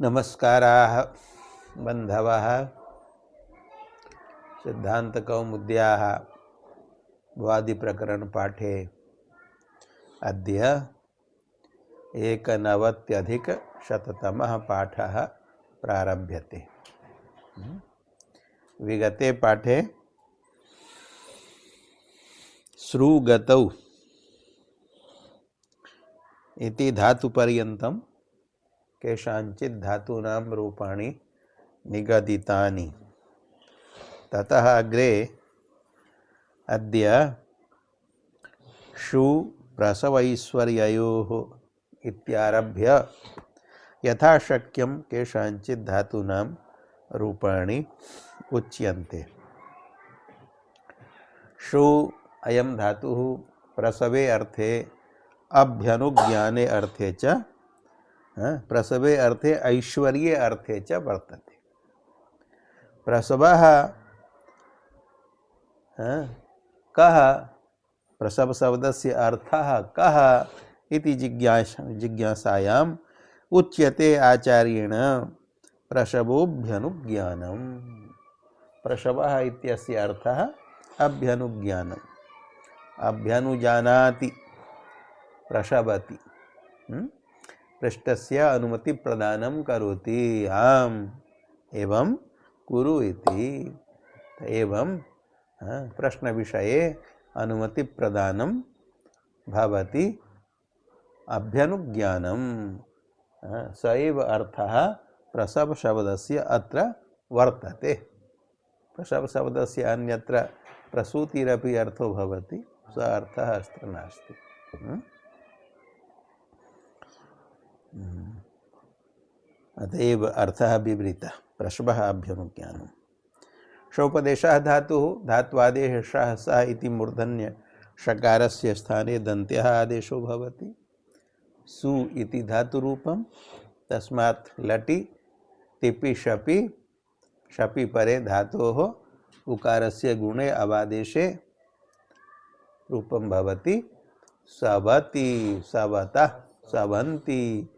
नमस्काराः बन्धवः सिद्धान्तकौमुद्याः वादिप्रकरणपाठे अद्य 1नवत्यधिकशततमः पाठः प्रारभ्यते। विगते पाठे श्रुगतौ इति धातुपर्यन्तं केषाञ्चित् धातूनां रूपाणि निगदितानि। ततः अग्रे अद्य शु प्रसवैश्वर्ययोः इत्यारभ्य यथाशक्यं केषाञ्चित् धातूनां रूपाणि उच्यन्ते। शु अयं धातुः प्रसवे अर्थे अभ्यनुज्ञाने अर्थे च प्रसवे अर्थे ऐश्वर्ये अर्थे च वर्तते। प्रसवः कः, प्रसव शब्दस्य अर्थः कः इति जिज्ञासायाम् उच्यते आचार्येण प्रसवोऽभ्यनुज्ञानम्। प्रसवः इत्यस्य अर्थः अभ्यनुज्ञानम्। अभ्यनुजानाति प्रसवति, पृष्ठस्य अनुमति प्रदानं करोति। आम् एवं कुरु इति। एवं प्रश्न विषये अनुमति प्रदानं भवति अभ्यनुज्ञानं। स एव अर्थः प्रसव शब्दस्य अत्र वर्तते। प्रसव शब्दस्य अन्यत्र प्रसूतिरपि अर्थो भवति, स अर्थः अत्र नास्ति। अतएव अर्थः विवृतः। प्रसवः अभ्यनुज्ञानम्। शोपदेशः धातुः धात्वादेः शः सः इति मूर्धन्य षकारस्य स्थाने दन्त्यः आदेशो भवति। सु इति धातुरूपं, तस्मात् लटि तिपि शपि शपि परे धातोः उकारस्य गुणे अवादेशे रूपं भवति सवति सवतः सवन्ति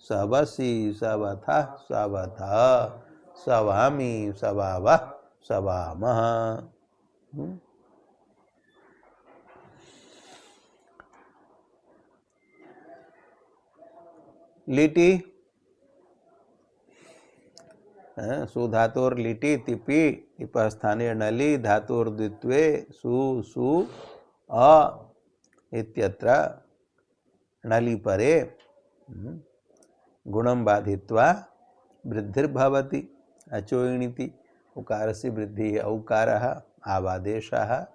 सवसि सवथः सवथः सवामि सवावः सवामः। लिटि सुधातुर लिटि तिपि टिपः स्थाने नलि धातुर द्वित्वे सु सु अ इत्यत्र नलि परे गुणं बाधित्वा वृद्धिर्भवति। अचोयिणीति उकारस्य वृद्धिः औकारः आवादेशः।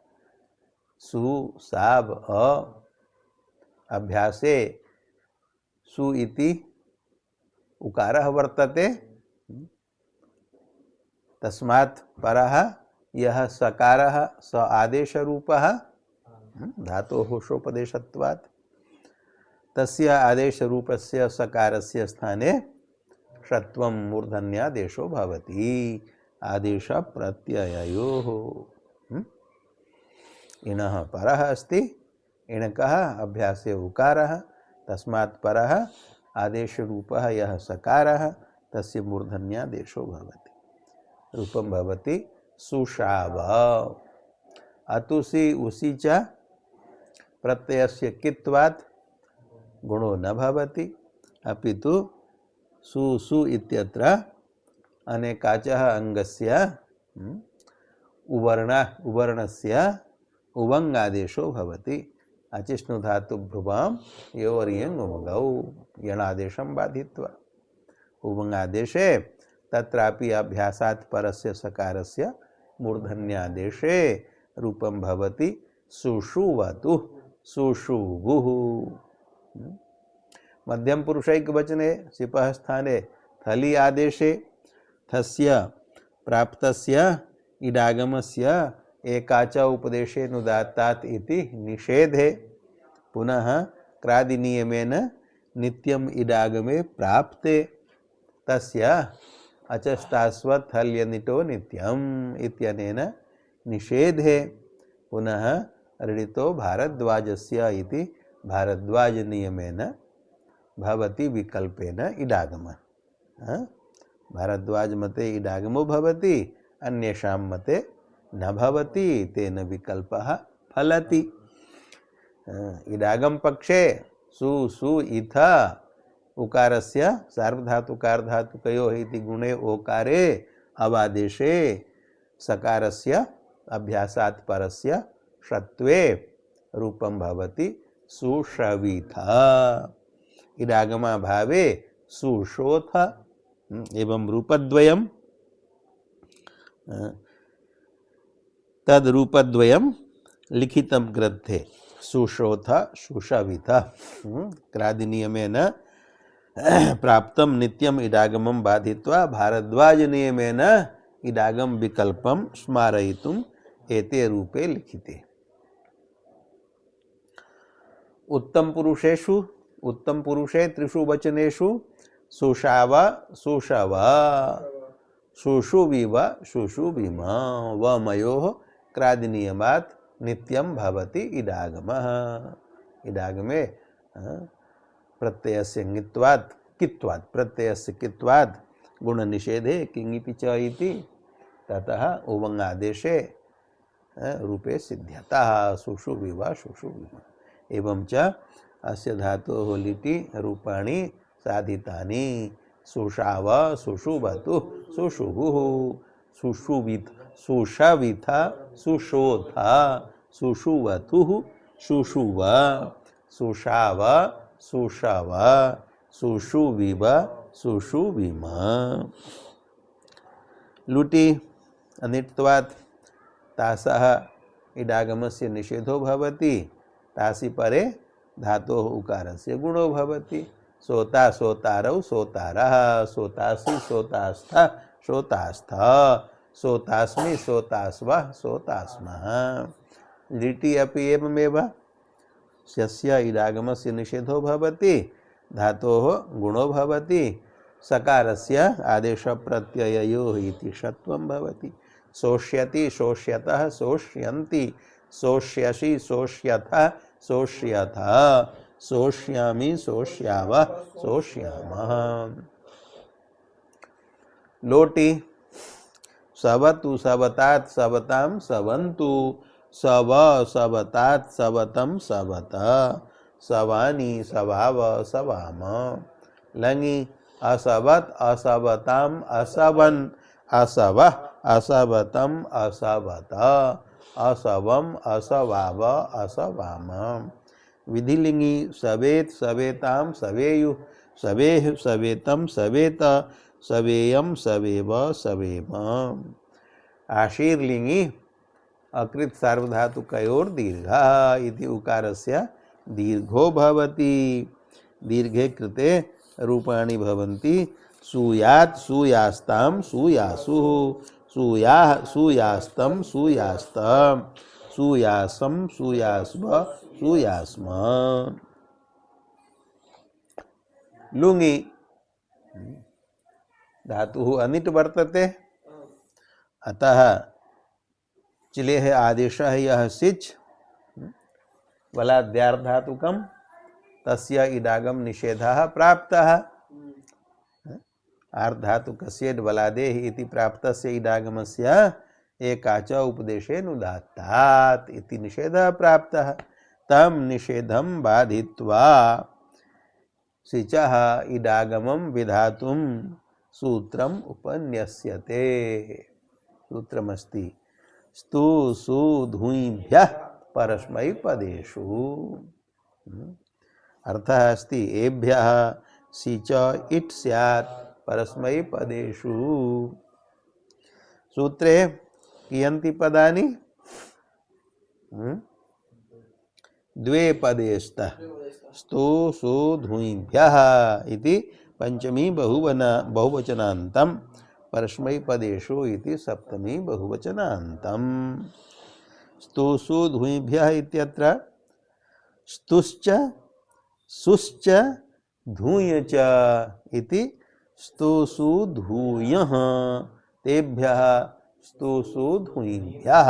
सु साब अ अभ्यासे सु इति उकारः वर्तते, तस्मात् परः यः सकारः स आदेशरूपः धातोः शोपदेशत्वात् तस्य आदेशरूपस्य सकारस्य स्थाने षत्वं मूर्धन्यादेशो भवति। आदेश प्रत्यययोः इणः परः अस्ति, इणकः अभ्यासे उकारः, तस्मात् परः आदेशरूपः यः सकारः तस्य मूर्धन्यादेशो भवति। रूपं भवति सुषाव। अतुसि उसी च प्रत्ययस्य कित्वात् गुणो न भवति, अपितु सु सु इत्यत्र अनेकाचः अंगस्य उवर्णस्य उवङ्गादेशो भवति। अचिष्णु धातु भ्रुवां योर्यङ् उमगौ यणादेशं बाधित्वा उवङ्गादेशे तत्रापि अभ्यासात् परस्य सकारस्य मूर्धन्यादेशे रूपं भवति सुषुवतु सुषुवुः। मध्यम पुरुषैकवचने सिपः स्थाने थलि आदेशे थस्य प्राप्तस्य इडागमस्य एकाच उपदेशे नुदात्तात् इति निषेधे। पुनः क्रादिनियमेन नित्यम इडागमे प्राप्ते तस्य अचष्टास्वथल्यनिटो नित्यम इत्यनेन निषेधे। पुनः ऋडितो भारद्वाजस्य इति भारद्वाज नियमेन भवति विकल्पेन इडागमः। भारद्वाज मते इडागमो भवति, अन्येषां मते न भवति, तेन विकल्पः फलति। इडागम पक्षे सु सु इथ उकारस्य सार्वधातुकार्धातुकयोः इति गुणे ओकारे अवादेशे सकारस्य अभ्यासात् परस्य षत्वे रूपं भवति सुषविथ। इडागमा भावे सुषोथ एवं रूपद्वयं तद रूपद्वयं लिखितं ग्रंथे सुषोथ सुषविथ। क्रादिनियमेन प्राप्तं नित्यम इडागमं बाधित्वा भारद्वाज नियमेन इडागम विकल्पं स्मारयितुम् एते रूपे लिखिते। उत्तम पुरुषेषु उत्तम पुरुषे त्रिषु वचनेषु सुषाव सुषव सुषुविव सुषुविम वमयोः क्रादिनियमात् नित्यं भवति इडागमः। इडागमे प्रत्ययस्य ङित्वात् कित्वात् प्रत्ययस्य कित्वात् गुणनिषेधे किङिति च इति ततः उवङ् आदेशे रूपे सिद्ध्यतः सुषुविव सुषुविम। एवं च अस्य धातोः लिटि रूपाणि साधितानि सुषाव सुषुवतु सुषुवुः सुषुविथ सुषविथ सुषोथ सुषुवतुः सुषुव सुषाव सुषव सुषुविव सुषुविम। लुटि अनिट्त्वात् तासः इडागमस्य निषेधो भवति। तासि परे धातोः उकारस्य गुणो भवति। सोता सोतारौ सोतारः सोतासि सोतास्थ सोतास्थ सोतास्मि सोतास्वः सोतास्मः। लिटि अपि एवमेव यस्य इडागमस्य निषेधो भवति धातोः गुणो भवति सकारस्य आदेशप्रत्यययोः इति षत्वं भवति। शोष्यति शोष्यतः शोष्यन्ति शोष्यसि शोष्यथ शोष्यथ शोष्यामि शोष्यावः शोष्यामः। लोटि सवतु सवतात् सवतां सवन्तु सव सवतात् सवतं सवत सवानि सवाव सवाम। लङि असवत् असवताम् असवन् असवः असवतम् असवत असवम् असवाव असवाम। विधिलिंगी सवेत सवेताम सवेयु सवेह सवेतम सवेत सवेयम सवेव सवेम। आशीर्लिंगी अकृत सार्वधातुकयोर् दीर्घः इति उकारस्य दीर्घो भवति। दीर्घे कृते रूपाणि भवन्ति सूयात् सूयास्तां सूयासुः सूयाः सूयास्तं सूयास्तम् सूयासं सूयास्व सूयास्म। लुङि धातुः अनिट् वर्तते अतः चिलेः आदेशः यः सिच् वलाद्यार्धातुकं तस्य इडागम निषेधः प्राप्तः। आर्धातुकस्य वलादेः इति प्राप्तस्य इडागमस्य एकाच उपदेशेन उदात्तात् इति निषेधः प्राप्तः। तम निषेधं बाधित्वा सिचः इडागमं विधातुं सूत्रम् उपन्यस्यते। सूत्रमस्ति स्तु सु धूइभ्यः परस्मैपदेषु। अर्थः अस्ति एभ्यः सिच इट् स्यात् परस्मैपदेषु। सूत्रे कियन्ति पदानि द्वे पदे स्तः स्तु सु धूइभ्यः इति पंचमी बहुवचनान्तं परस्मैपदेषु इति सप्तमी बहुवचनान्तं। स्तु सु धूइभ्यः इत्यत्र स्तुश्च सुश्च धूय च इति स्तु सु धूयः तेभ्यः स्तु सु धूइभ्यः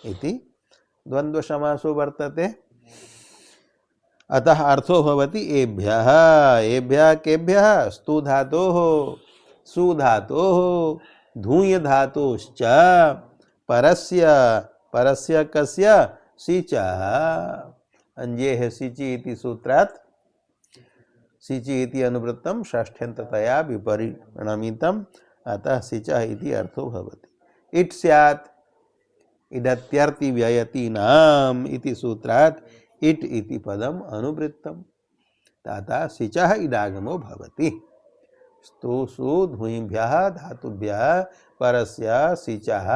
इति द्वन्द्व समासो वर्तते। अतः अर्थो भवति एभ्यः। एभ्यः केभ्यः स्तु धातोः सुधातोः धूय धातुश्च परस्य परस्य कस्य सिचः अंजे है सिचि इति सूत्रात् सिचि इति अनुवृत्तं षष्ठ्यन्ततया विपरिणमितम् अतः सिचः इति अर्थो भवति। इट् स्यात् इडत्यर्थि व्ययतीनाम् इति सूत्रात् इट् इति पदम् अनुवृत्तम् तथा सिचः इडागमो भवति। स्तुषु धूयिभ्यः धातुभ्यः परस्य सिचः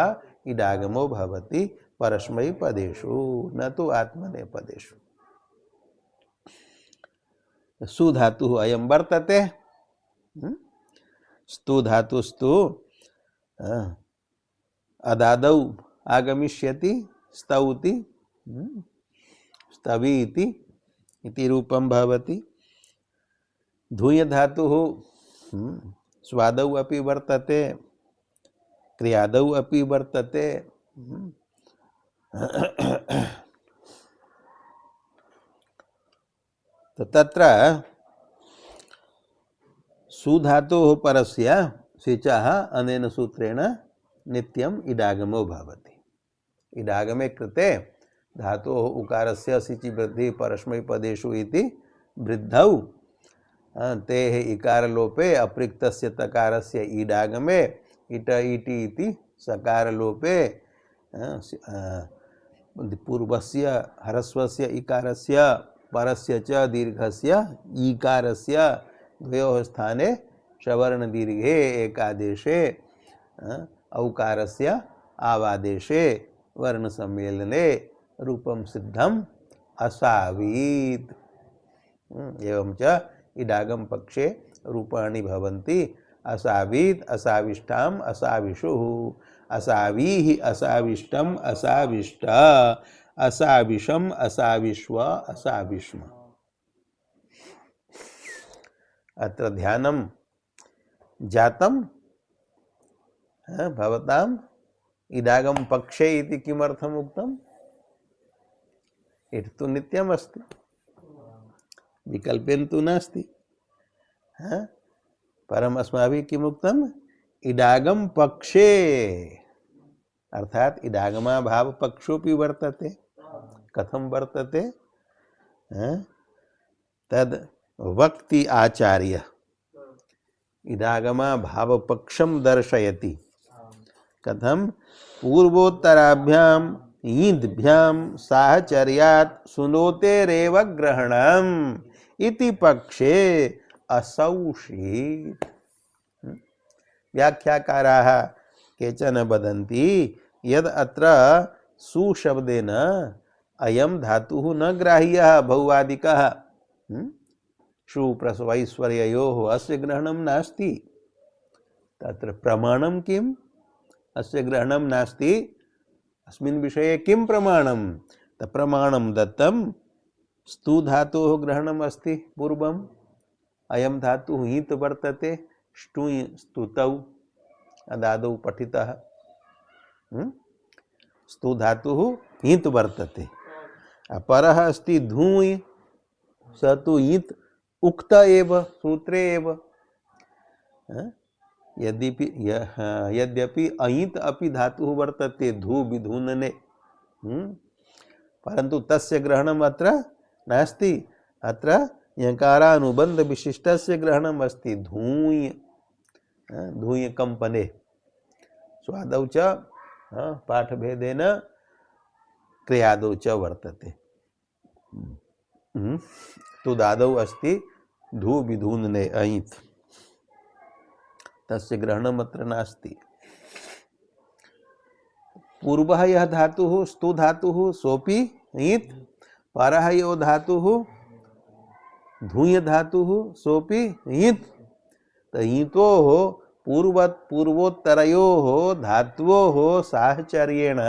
इडागमो भवति परस्मैपदेषु न तु आत्मनेपदेषु। सु धातुः अयं वर्तते। स्तु धातुस्तु अदादौ आगमिष्यति स्तौति स्तवी इति रूपं भवति। धूय धातुः स्वादौ अपि वर्तते क्रियादौ अपि वर्तते। तत्र सुधातुः परस्य सिचः अनेन सूत्रेण नित्यम् इडागमो भवति। इडागमे कृते धातोः उकारस्य सिचि वृद्धि परस्मैपदेषु इति वृद्धौ तेः इकारलोपे अप्रिक्तस्य तकारस्य ईडागमे इट इति इति सकारलोपे पूर्वस्य ह्रस्वस्य इकारस्य परस्य च दीर्घस्य ईकारस्य द्वयोः स्थाने सवर्ण दीर्घे एकादेशे औकारस्य आवादेशे वर्ण सम्मेलने रूपं सिद्धम् असावीत्। एवं च इडागम पक्षे रूपाणि भवन्ति असावीत् असाविष्टाम् असाविषुः असावीः असाविष्टम् असाविष्ट असाविषम् असाविश्व असाविष्म। अत्र ध्यानं जातं भवताम् इडागम पक्षे इति किमर्थम् उक्तम्? इति तु नित्यम् अस्ति विकल्पेन तु नास्ति। परम अस्माभिः किमुक्तम्? इडागम पक्षे अर्थात इडागमा भाव पक्षोपि वर्तते। कथं वर्तते? तद वक्ति आचार्य इडागमा भाव पक्षं दर्शयति। कथं? पूर्वोत्तराभ्याम ईदभ्याम साहचर्यात् सुनोतेरेव ग्रहणम् इति पक्षे असौषीत्। व्याख्याकाराः केचन वदन्ति यद् अत्र सुशब्देन अयं धातुः न ग्राह्यः बहुवादिकः शुप्रसवैश्वर्ययोः अस्य ग्रहणं नास्ति। तत्र प्रमाणं किम्? अस्य ग्रहणं नास्ति। अस्मिन् विषये किं प्रमाणं? प्रमाणं दत्तं स्तु धातोः ग्रहणम् अस्ति पूर्वम्। अयं धातुः ईत् वर्तते ष्टुय् स्तुतौ अदादौ पठितः। स्तु धातुः ईत् वर्तते। अपरः अस्ति धूय् स तु ईत् उक्त एव सूत्रे एव। यद्यपि अईत् अपि धातुः वर्तते धू विधूनने परन्तु तस्य ग्रहणम् अत्र नास्ति। अत्र यकारानुबन्ध विशिष्टस्य ग्रहणम् अस्ति धूय धूय कंपने स्वादौ च पाठभेदेन क्रियादौ च वर्तते। तुदादौ अस्ति धू विधूनने अईत् तस्य ग्रहणम् अत्र नास्ति। पूर्वः यः धातुः स्तु धातुः सोपि ईत् परः यो धातुः धूय धातुः सोपि ईत्। ईतोः पूर्वोत्तरयोः धात्वोः साहचर्येण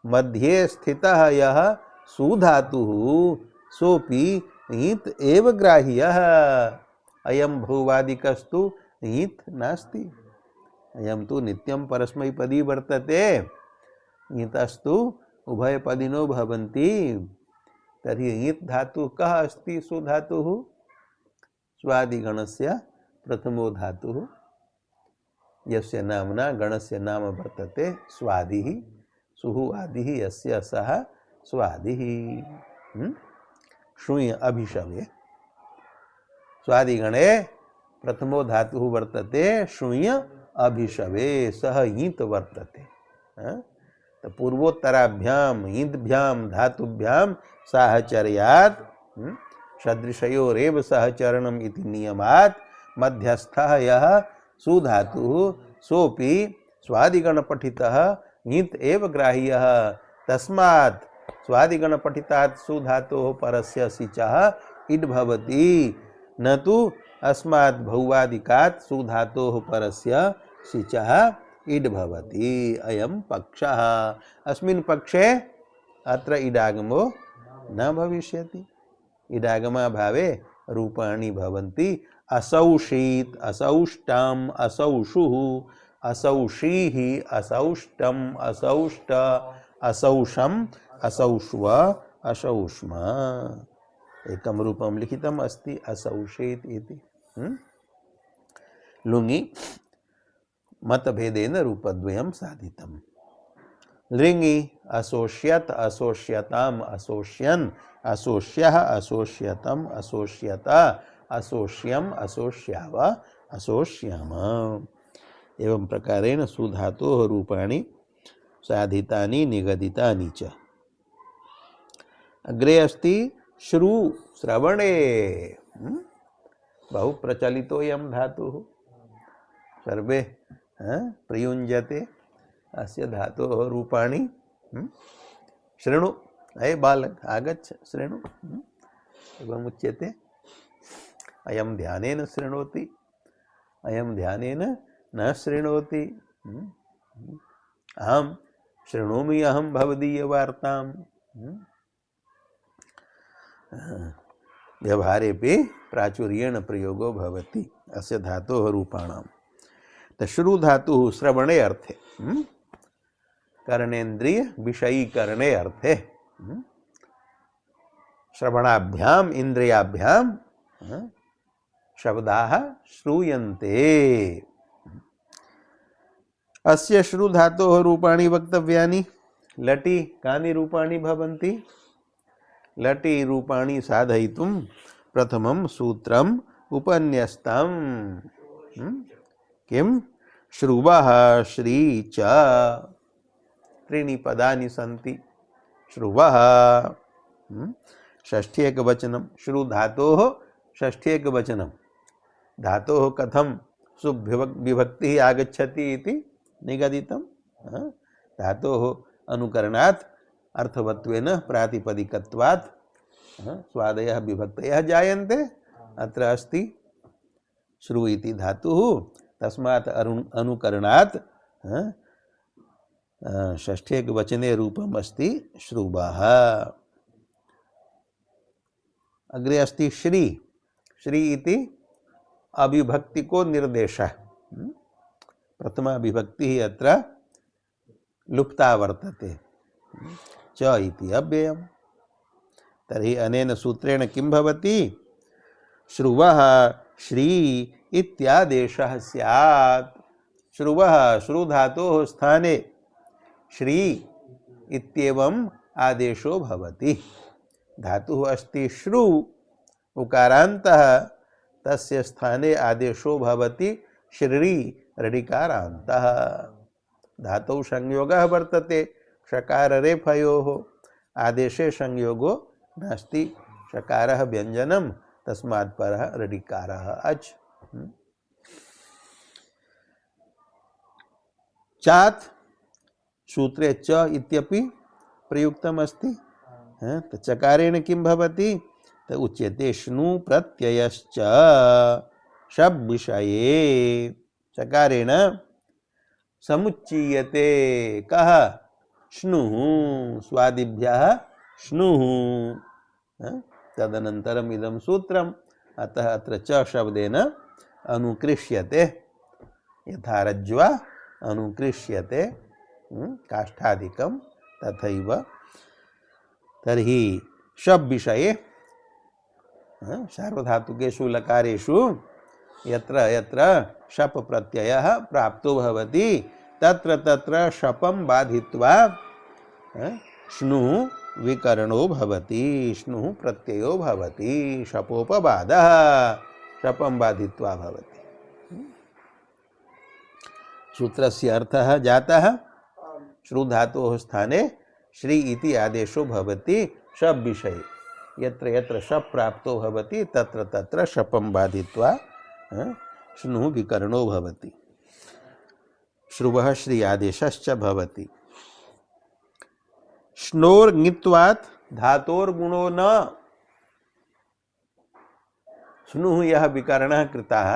मध्ये स्थितः यः सुधातुः सोपि ईत् एव ग्राह्यः। अयं बहुवादिकस्तु ईत् नास्ति। अयं तु नित्यं परस्मैपदी वर्तते। ईतस्तु उभयपदिनो भवन्ति। तर्हि ईत् धातुः कः अस्ति? सुधातुः स्वादिगणस्य प्रथमो धातुः यस्य नाम्ना गणस्य नाम वर्तते स्वादिः सुहु आदिः यस्य सः स्वादिः। श्रूय अभिशवे स्वादिगणे प्रथमो धातुः वर्तते श्रूय अभिशवे सह ईंत वर्तते। तो पूर्वोत्तराभ्याम ईंद्भ्याम धातुभ्याम साहचर्यात् सदृशयोरेव सहचरणम् इति नियमात् मध्यस्थः यः सुधातुः सोऽपि स्वादिगणपठितः ईंत एव ग्राह्यः। तस्मात् स्वादिगणपठितात् सुधातोः परस्य सिचः इड् भवति न तु अस्मात् बहुवादिकात् सुधातोः परस्य सिचः इड् भवति। अयं पक्षः। अस्मिन् पक्षे अत्र इडागमो न भविष्यति। इडागमाभावे रूपाणि भवन्ति असौषीत् असौष्टम् असौषुः असौषीः असौष्टम् असौष्ट असौषम् असौष्व असौष्म। एकं रूपं लिखितम् अस्ति असौषेत् इति। लुङि मतभेदेन रूपद्वयं साधितम्। लृङि असोष्यत् असोष्यताम् असोष्यन् असोष्यः असोष्यतम् असोष्यत असोष्यम् असोष्याव असोष्याम। एवं प्रकारेण सुधातोः रूपाणि साधितानि निगदितानि च। अग्रे अस्ति श्रु श्रवणे। बहु प्रचलितोऽयं धातुः सर्वे प्रयुञ्जते। अस्य धातोः रूपाणि शृणु अये बालक आगच्छ शृणु एवमुच्यते। अयं ध्यानेन शृणोति अयं ध्यानेन न शृणोति। अहं शृणोमि अहं भवदीयवार्तां। व्यवहारेपि प्राचुर्येण प्रयोगो भवति अस्य धातोः रूपाणां। श्रु धातुः श्रवणे अर्थे कर्णेन्द्रिय विषयीकरणे अर्थे श्रवणाभ्याम इंद्रियाभ्याम शब्दाः श्रूयन्ते। अस्य श्रु धातोः रूपाणि वक्तव्यानि। लटि कानि रूपाणि भवन्ति? लटि रूपाणि साधयितुं प्रथमं सूत्रम् उपन्यस्तम्। किं? श्रुवः श्री च त्रीणि पदानि सन्ति। श्रुवः षष्ठी एकवचनं। श्रु धातोः षष्ठी एकवचनं। धातोः कथं सुविभक्तिः आगच्छति इति निगदितं। धातोः अनुकरणात् अर्थवत्वेन प्रातिपदिकत्वात् स्वादयः विभक्तयः जायन्ते। अत्र अस्ति श्रु इति धातुः तस्मात् अनुकरणात् षष्ठी एकवचने रूपम् अस्ति श्रुवः। अग्रे अस्ति श्री। श्री इति अविभक्ति को निर्देशः। प्रथमा विभक्तिः अत्र लुप्ता वर्तते। च इति अव्ययम्। तर्हि अनेन सूत्रेण किं भवति? श्रुवः श्री इत्यादेशः स्यात्। श्रुवः श्रु धातोः स्थाने श्री इत्येवम् आदेशो भवति। धातुः अस्ति श्रु उकारान्तः तस्य स्थाने आदेशो भवति श्री रडिकारान्तः। धातौ संयोगः वर्तते षकार रेफयोः। आदेशे संयोगो नास्ति। षकारः व्यञ्जनं तस्मात् परः रडिकारः अच्। चात् सूत्रे च इत्यपि प्रयुक्तम् अस्ति। तो चकारेण किं भवति? तो उच्यते श्नु प्रत्ययश्च शब् विषये। चकारेण समुच्चीयते कः? श्नुः। स्वादिभ्यः श्नुः। तदनन्तरम् इदं सूत्रम्। अतः अत्र च शब्देन अनुकृष्यते। यथा रज्ज्वा अनुकृष्यते काष्ठादिकं तथैव। तर्हि शब् विषये सार्वधातुकेषु लकारेषु यत्र यत्र शप प्रत्ययः प्राप्तो भवति तत्र तत्र शपं बाधित्वा स्नुः विकरणो भवति, स्नुः प्रत्ययो भवति, शपोपबाधः शपं बाधित्वा भवति। सूत्रस्य अर्थः जातः श्रु धातोः स्थाने श्री इति आदेशो भवति शप विषये, यत्र यत्र शप प्राप्तो भवति तत्र तत्र शपं बाधित्वा स्नुः विकरणो भवति, श्रुवः श्री आदेशश्च भवति। स्नोर्ङित्वात् धातोर्गुणो न, स्नुः यः विकरणः कृतः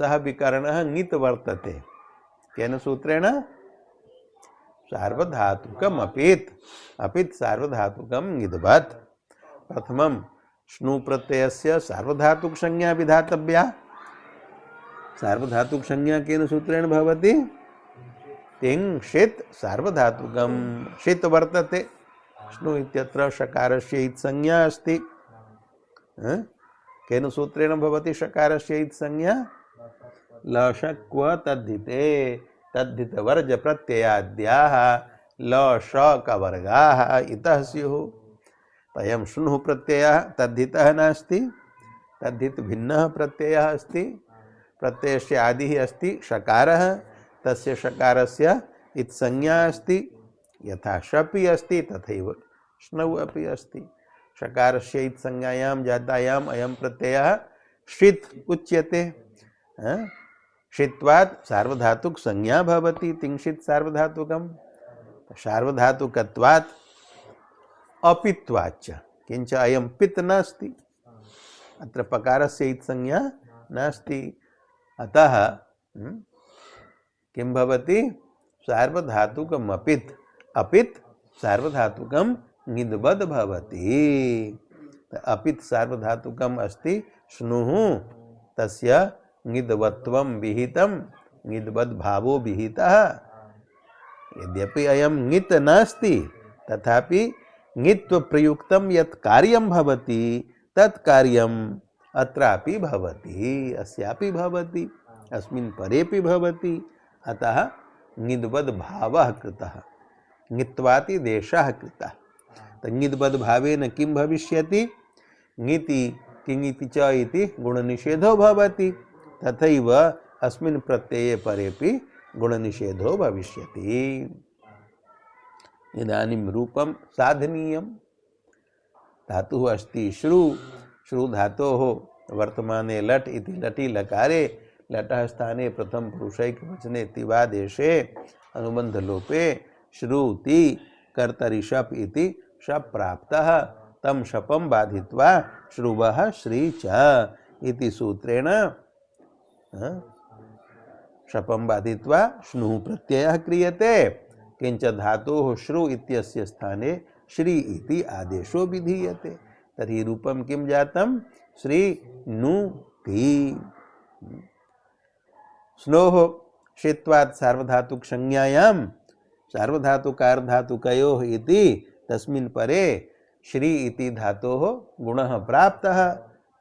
सः विकरणः ङित् वर्तते, केन सूत्रेण? सार्वधातुकम् अपित्, अपित् सार्वधातुकम् ङिद्वत्। प्रथमं स्नु प्रत्ययस्य सार्वधातुक संज्ञा विधातव्या, सार्वधातुक संज्ञा केन सूत्रेण भवति? तिङ् षित् सार्वधातुकं षित् वर्तते, स्नु इत्यत्र शकारस्य इत् संज्ञा अस्ति, केन सूत्रेण भवति शकारस्य इत् संज्ञा? लशक्व तद्धिते, तद्धितवर्ज प्रत्ययाद्याः लशकवर्गाः इतः स्युः। अयं स्नुः प्रत्ययः तद्धितः नास्ति, तद्धित भिन्नः प्रत्ययः अस्ति, प्रत्ययस्य आदिः अस्ति शकारः, तस्य शकारस्य इत् संज्ञा अस्ति, यथा शपि अस्ति तथैव स्नौ अपि अस्ति। शकारस्य इत् संज्ञायां जातायाम् अयं प्रत्ययः षित् उच्यते, षित्वात् सार्वधातुक संज्ञा भवति, तिङ्षित् सार्वधातुकं, सार्वधातुकत्वात् अपित्वाच्च, किंच अयं पित् नास्ति, अत्र पकारस्य इत् संज्ञा नास्ति, अतः किं भवति? सार्वधातुकम् अपित्, अपित् सार्वधातुकं ङिद्वद् भवति। अपित् सार्वधातुकम् अस्ति स्नुः, तस्य ङिद्वत्वं विहितं, ङिद्वद् भावो विहितः। यद्यपि अयं ङित् नास्ति तथापि ङित्व प्रयुक्तं यत् कार्यं भवति तत् कार्यम् अत्रापि भवति, अस्यापि भवति, अस्मिन् परेपि भवति, अतः ङिद्वद् भावः कृतः, ङित्वाति देशः कृतः। ङिद्वद् भावेन किं भविष्यति? ङिति किङिति च इति गुणनिषेधो भवति, तथैव अस्मिन् प्रत्यये परेपि गुणनिषेधो भविष्यति। इदानीं रूपं साधनीयं। धातुः अस्ति श्रु, श्रु धातोः वर्तमाने लट् इति लटि लकारे लटः स्थाने प्रथम पुरुषैकवचने तिवादेशे अनुबन्धलोपे श्रुति कर्तरि शप् इति शप् प्राप्तः, तं शपं बाधित्वा श्रुवः श्री च इति सूत्रेण शपं बाधित्वा स्नुः प्रत्ययः क्रियते, किंच धातोः श्रु इत्यस्य स्थाने श्री इति आदेशो विधीयते। तर्हि रूपं किं जातं? श्री नु ति। स्नोः षित्वात् सार्वधातुक संज्ञायां सार्वधातुकार्धातुकयोः इति तस्मिन् परे श्री इति धातोः गुणः प्राप्तः,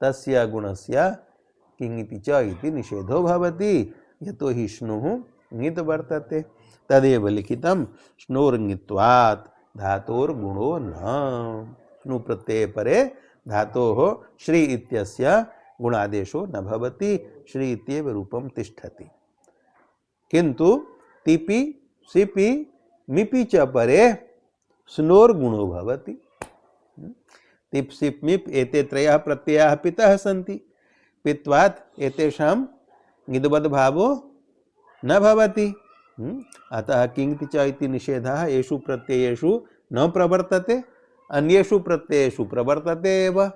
तस्य गुणस्य किङिति च इति निषेधो भवति, यतो हि स्नुः ङित् वर्तते। तदेव लिखितं स्नोर्ङित्वात् धातोर्गुणो न, स्नु प्रत्यये परे धातोः श्री इत्यस्य गुणादेशो न भवति, श्री इत्येव रूपं तिष्ठति। किन्तु तिपि सिपि मिपि च परे स्नोर्गुणो भवति। तिप् सिप् मिप् एते त्रयः प्रत्ययाः पितः सन्ति, पित्वात् एतेषां ङिद्वद् भावो न भवति, अतः किङिति च इति निषेधः येषु प्रत्ययेषु न प्रवर्तते, अन्येषु प्रत्ययेषु प्रवर्तते एव।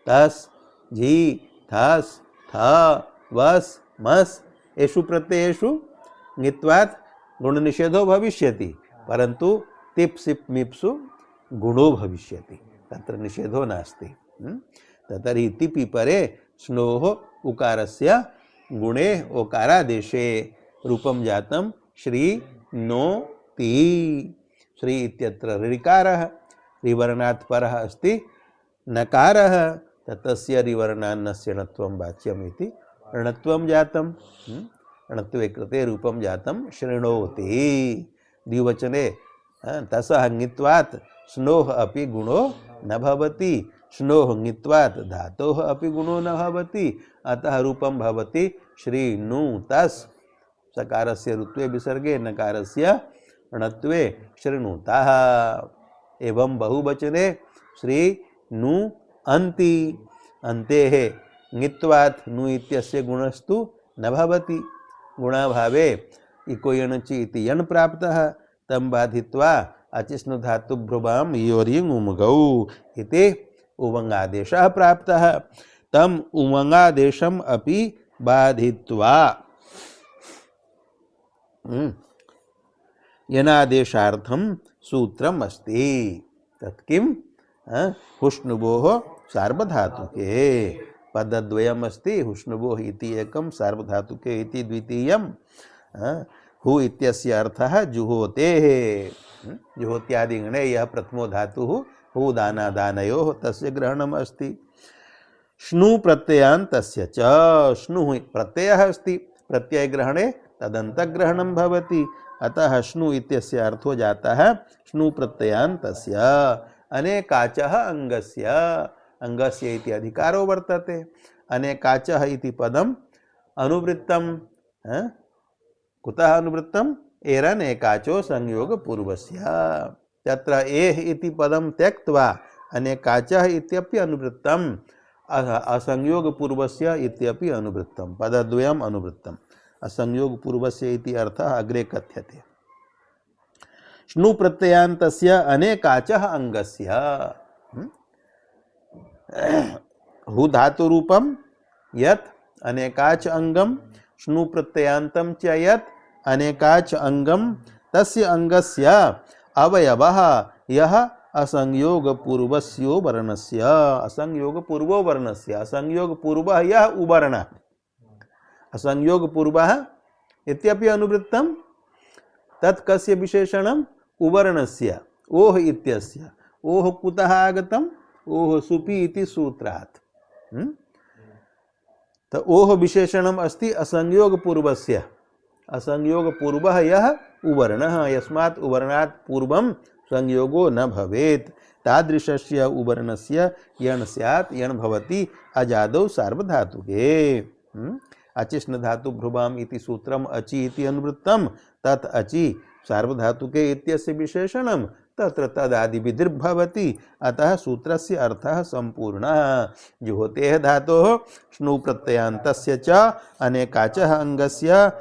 तस् झि थस् थ वस् मस् एषु प्रत्ययेषु ङित्वात् गुणनिषेधो भविष्यति, परन्तु तिप् सिप् मिप्सु गुणो भविष्यति, तत्र निषेधो नास्ति। तर्हि तिपि परे स्नोः उकारस्य गुणे ओकारादेशे रूपं जातं श्री नो ति। श्री इत्यत्र ऋकारः, ऋवर्णात् परः अस्ति नकारः, तस्य रिवर्णान्नस्य णत्वं वाच्यम् इति णत्वं जातं। णत्वे कृते रूपं जातं शृणोति। द्विवचने तसः ङित्वात् स्नोः अपि गुणो न भवति। स्नोः ङित्वात् धातोः अपि गुणो न भवति, अतः रूपं भवति श्रीणुतस्। सकारस्य ऋत्वे विसर्गे नकारस्य णत्वे शृणुतः। एवं बहुवचने श्रीणु अन्ति। अन्तेः ङित्वात् नु इत्यस्य गुणस्तु न भवति। गुणाभावे इको यणचि इति यण् प्राप्तः, तं बाधित्वा अचिष्णु धातु भ्रुवाम योरिंग उमगौ इति उमंगादेशः प्राप्तः। तम उमंगादेशम अपि बाधित्वा यनादेशार्थं सूत्रम् अस्ति। तत्किं हुष्णुभोः सार्वधातुके पदद्वयम् अस्ति। हुष्णुभोः इति एकं, सार्वधातुके इति द्वितीयं। हु इत्यस्य अर्थः जुहोतेः। जुहोत्यादिगणे यः प्रथमो धातुः हु दानादानयोः तस्य ग्रहणम् अस्ति। श्नु प्रत्ययान्तस्य च श्नुः प्रत्ययः अस्ति। प्रत्ययग्रहणे तदन्तग्रहणं भवति, अतः श्नु इत्यस्य अर्थो जाता है श्नु प्रत्ययान्तस्य। अनेकाचः अंगस्य। अंगस्य इति अधिकारो वर्तते। अनेकाचः इति पदम् अनुवृत्तं। कुतः अनुवृत्तम्? एरनेकाचो संयोगपूर्वस्य। तत्र एः इति पदं त्यक्त्वा अनेकाचः इत्यपि अनुवृत्तम्, असंयोगपूर्वस्य इत्यपि अनुवृत्तं। पदद्वयम् अनुवृत्तम्। असंयोगपूर्वस्य इति अर्थः अग्रे कथ्यते। श्नु प्रत्ययान्तस्य अनेकाचः अंगस्य। हु धातुरूपं यत् अनेकाच अंगम, श्नु प्रत्ययान्तं च यत् अनेकाच अंगम, तस्य अंगस्य अवयवः यः असंयोग पूर्वस्यो वर्णस्य। असंयोग पूर्वो वर्णस्य। असंयोग पूर्वः यः उवर्णः। असंयोग पूर्वः इत्यपि अनुवृत्तं। तत् कस्य विशेषणम्? उवर्णस्य। ओः इत्यस्य। ओः कुतः आगतम्? ओः सुपि इति सूत्रात्। तो ओः विशेषणम् अस्ति असंयोग पूर्वस्य। असंयोग पूर्वः यः उवर्णः, यस्मात् उवर्णात् पूर्वं संयोगो न भवेत्। तादृशस्य उवर्णस्य यण् स्यात्। यण् भवति अजादौ सार्वधातुके। अचिष्ण धातु भ्रुवाम इति सूत्रम् अचि इति अनुवृत्तं। तत् अचि सार्वधातुके इत्यस्य विशेषणं। तत्र तदादिविधिर्भवति, अतः सूत्रस्य अर्थः संपूर्णः। जुहोतेः धातोः श्नु प्रत्ययान्तस्य च अनेकाचः अंगस्य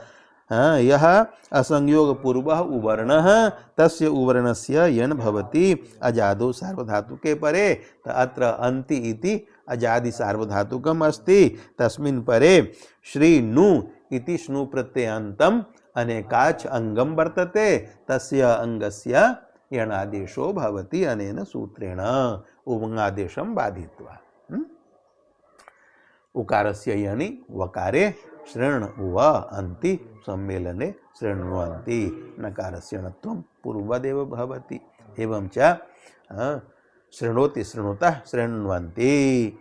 यः असंयोगपूर्वः उवर्णः, तस्य उवर्णस्य यण् भवति अजादौ सार्वधातुके परे। अत्र अन्ति इति अजादि सार्वधातुकम् अस्ति। तस्मिन् परे श्रीनु इति श्नु प्रत्ययान्तम् अनेकाच अंगम वर्तते। तस्य अंगस्य यणादेशो भवति अनेन सूत्रेण उमंगादेशं बाधित्वा। उकारस्य यणि वकारे श्रेण उव अन्ति सम्मेलने शृण्वन्ति। नकारस्य णत्वं पूर्वदेव भवति। एवं च शृणोति शृणुतः शृण्वन्ति।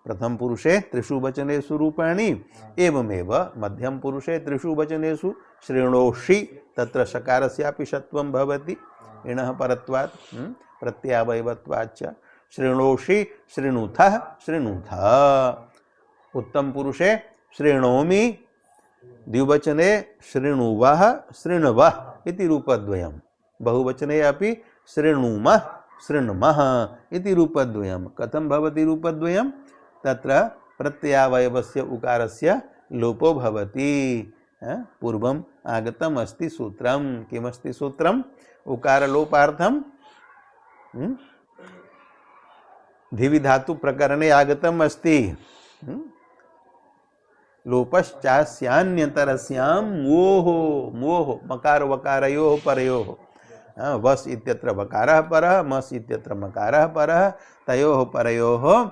प्रथम पुरुषे त्रिषु वचनेषु रूपाणि। एवमेव मध्यम पुरुषे त्रिषु वचनेषु शृणोषि। तत्र शकारस्यापि षत्वं भवति इणः परत्वात् प्रत्ययावयवत्वाच्च। शृणोषि शृणुथः शृणुथ। उत्तम पुरुषे शृणोमि। द्विवचने शृणुवः शृण्वः इति रूपद्वयम्। बहुवचने अपि शृणुमः शृण्मः इति रूपद्वयम्। कथं भवति रूपद्वयम्? तत्र प्रत्ययावयवस्य उकारस्य लोपो भवति। पूर्वम् आगतम् अस्ति सूत्रम्। किमस्ति सूत्रम्? उकारलोपार्थं धिवि धातु प्रकरणे आगतम् अस्ति। लोपश्चास्यान्यतरस्यां मोह मोह मकार वकारयोः परयोः। वस् इत्यत्र वकारः परः, मस् इत्यत्र मकारः परः। तयोः परयोः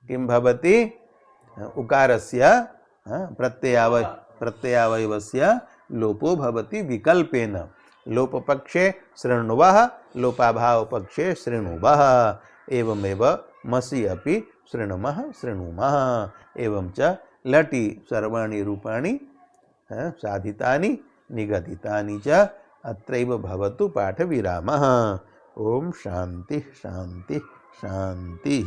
किं भवति? उकारस्य प्रत्ययावयवस्य लोपो भवति विकल्पेन। लोपपक्षे शृण्वः, लोपाभावपक्षे शृणुवः। एवमेव मसि अपि शृणुमः शृणुमः एवं च लटि सर्वाणि रूपाणि साधितानि निगदितानि च अत्रैव भवतु पाठविरामः। ओम शांति शांति शांति।